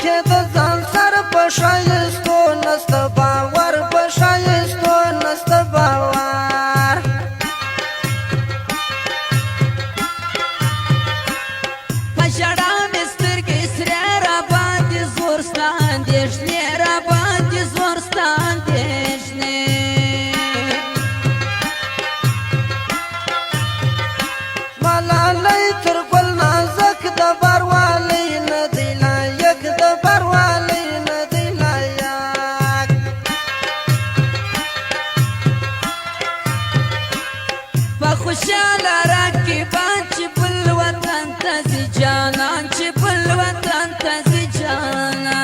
کې د ځان سر په ښایستو نسته باور په ښایستو نسته باور په ژړا مې سترګې سرې راباندې زور ستا اندېښنې راباندې زور ستا اندېښنې ملالۍ تر ګل نازک د بروالی نه دی لایق د بروالی نه دی لایق په خوشاله راکبان چې بل وطن ته ځي جانان چې بل وطن ته ځي جانان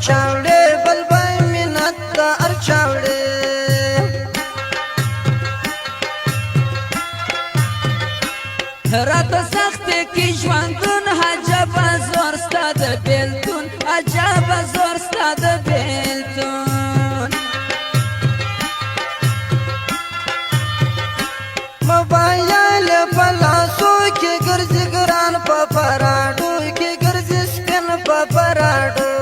ارچاوړې بل بای منت د ارچاوړې راته سخت کې ژوندون عجبه زور ستا د بېلتون عجبه زور ستا د بېلتون موبایل په لاسو کې ګرځي ګران په پراډو کې ګرځي سپین په پراډو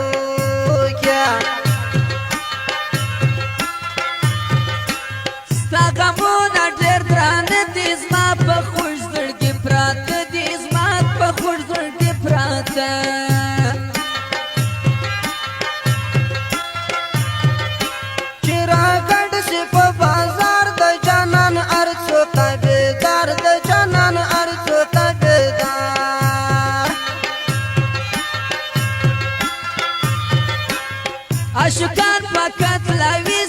ستا غمونه ډېر درانه دي زما په خوږ زړګي پراته دي زما په خوږ زړګي پراته چې راګډ شي په بازار د جانان ارڅو تابېدار د جانان ارڅو تابېدار عاشقان فقط لاوي